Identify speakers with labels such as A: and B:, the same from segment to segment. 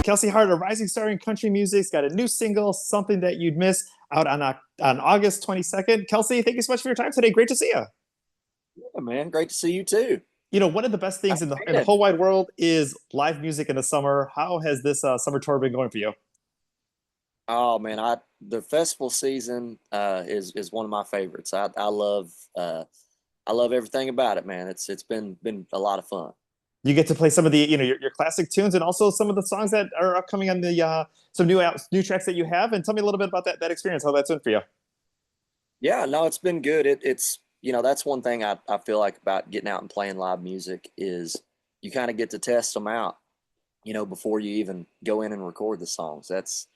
A: Kelsey Hart, a rising star in country music, has got a new single, Something That You'd Miss, out on August 22nd. Kelsey, thank you so much for your time today. Great to see you.
B: Yeah, man. Great to see you too.
A: One of the best things in the
B: Man.
A: whole wide world is live music in the summer. How has this summer tour been going for you?
B: Oh man, I the festival season is one of my favorites. I love everything about it, man. It's been a lot of fun.
A: You get to play some of the your classic tunes and also some of the songs that are upcoming on the some new tracks that you have. And tell me a little bit about that experience, how that's been for you.
B: Yeah, no, it's been good. It's that's one thing I feel like about getting out and playing live music is you kind of get to test them out, before you even go in and record the songs. That's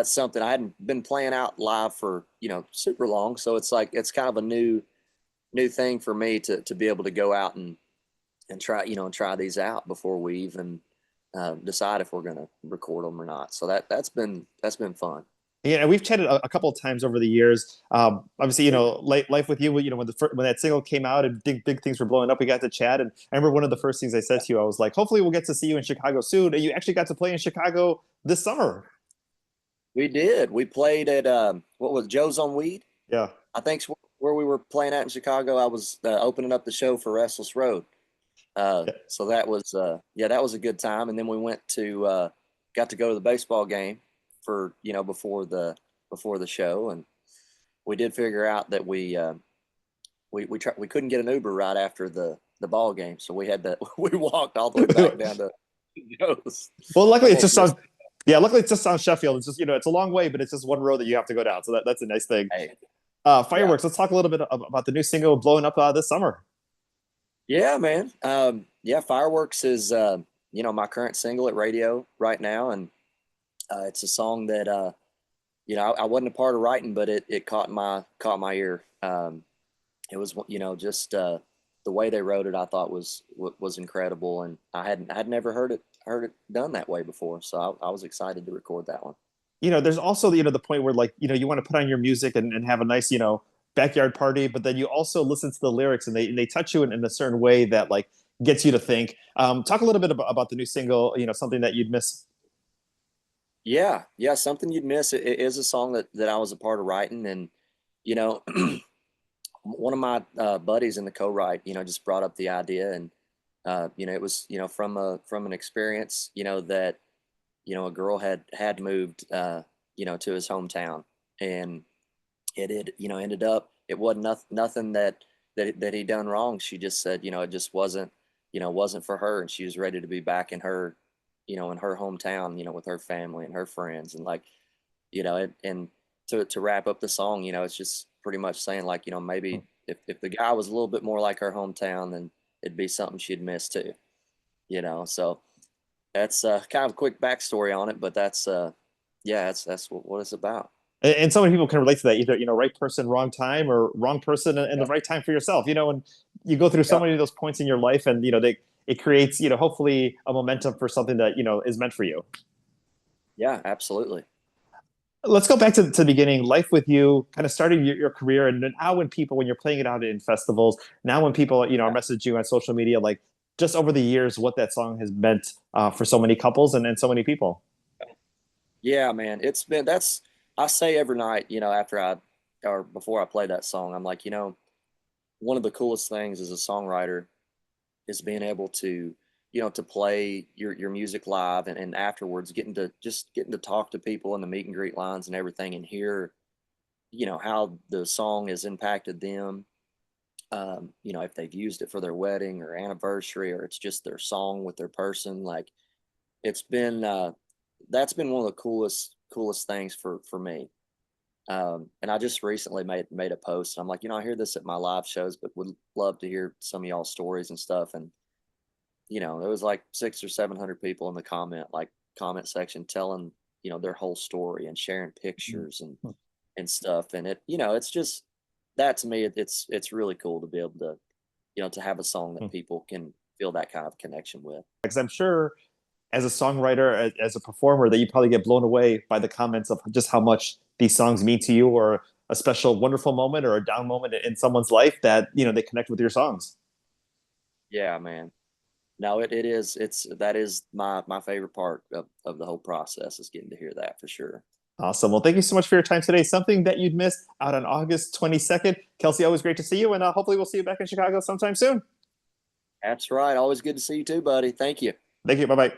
B: something I hadn't been playing out live for, super long. So it's kind of a new thing for me to be able to go out and try try these out before we even decide if we're going to record them or not. So that's been fun.
A: Yeah, we've chatted a couple of times over the years. Obviously, life with you. When that single came out and big things were blowing up, we got to chat. And I remember one of the first things I said to you, I was like, "Hopefully, we'll get to see you in Chicago soon." And you actually got to play in Chicago this summer.
B: We did. We played at what was Joe's on Weed?
A: Yeah.
B: I think where we were playing at in Chicago. I was opening up the show for Restless Road. So that was yeah, that was a good time. And then we went to got to go to the baseball game for before the show, and we did figure out that we couldn't get an Uber right after the ball game, so we had to we walked all the way back down to Joe's.
A: Well, luckily it's
B: Almost
A: just on.
B: missed.
A: Yeah, luckily it's just on Sheffield. It's just it's a long way, but it's just one road that you have to go down. So that's a nice thing.
B: Hey, yeah,
A: Fireworks. Let's talk a little bit about the new single blowing up this summer.
B: yeah, man. Yeah, Fireworks is my current single at radio right now, and it's a song that I wasn't a part of writing, but it caught my ear. It was just the way they wrote it. I thought was incredible, and I had never heard it done that way before. So I was excited to record that one.
A: There's also the point where like you want to put on your music and have a nice backyard party, but then you also listen to the lyrics and they touch you in a certain way that like gets you to think. Talk a little bit about the new single, something that you'd miss.
B: Yeah, yeah, something you'd miss. It is a song that I was a part of writing, and you know, one of my buddies in the co-write, just brought up the idea, and it was from an experience, that a girl had moved, to his hometown, and it had, ended up it wasn't nothing that he done wrong. She just said, it just wasn't for her, and she was ready to be back in her hometown, with her family and her friends, and like, and to wrap up the song, it's just pretty much saying like, maybe if the guy was a little bit more like her hometown, then it'd be something she'd miss too, So that's kind of a quick backstory on it, but that's yeah, that's what it's about.
A: And so many people can relate to that, either right person, wrong time, or wrong person and the
B: Yeah.
A: right time for yourself. And you go through so
B: Yeah.
A: many of those points in your life, and it creates hopefully a momentum for something that is meant for you.
B: Yeah, absolutely.
A: Let's go back to the beginning. Life with you, kind of starting your career, and now when you're playing it out in festivals, now when people are message you on social media, like just over the years, what that song has meant for so many couples and so many people.
B: Yeah, man. That's I say every night, after I or before I play that song, I'm like, one of the coolest things as a songwriter is being able to play your music live, and afterwards getting to talk to people in the meet and greet lines and everything, and hear, how the song has impacted them. If they've used it for their wedding or anniversary, or it's just their song with their person, like it's been that's been one of the coolest things for me. And I just recently made a post. I'm like, I hear this at my live shows, but would love to hear some of y'all stories and stuff. And there was like 600 or 700 people in the comment section telling their whole story and sharing pictures and stuff. And it's just that to me, it's really cool to be able to to have a song that people can feel that kind of connection with.
A: Because I'm sure as a songwriter, as a performer, that you probably get blown away by the comments of just how much these songs mean to you, or a special wonderful moment or a down moment in someone's life that they connect with your songs.
B: Yeah, man. No, it is. That is my favorite part of the whole process is getting to hear that for sure.
A: Awesome. Well, thank you so much for your time today. Something that you'd missed out on August 22nd. Kelsey, always great to see you, and hopefully we'll see you back in Chicago sometime soon.
B: That's right. Always good to see you too, buddy. Thank you.
A: Thank you. Bye bye.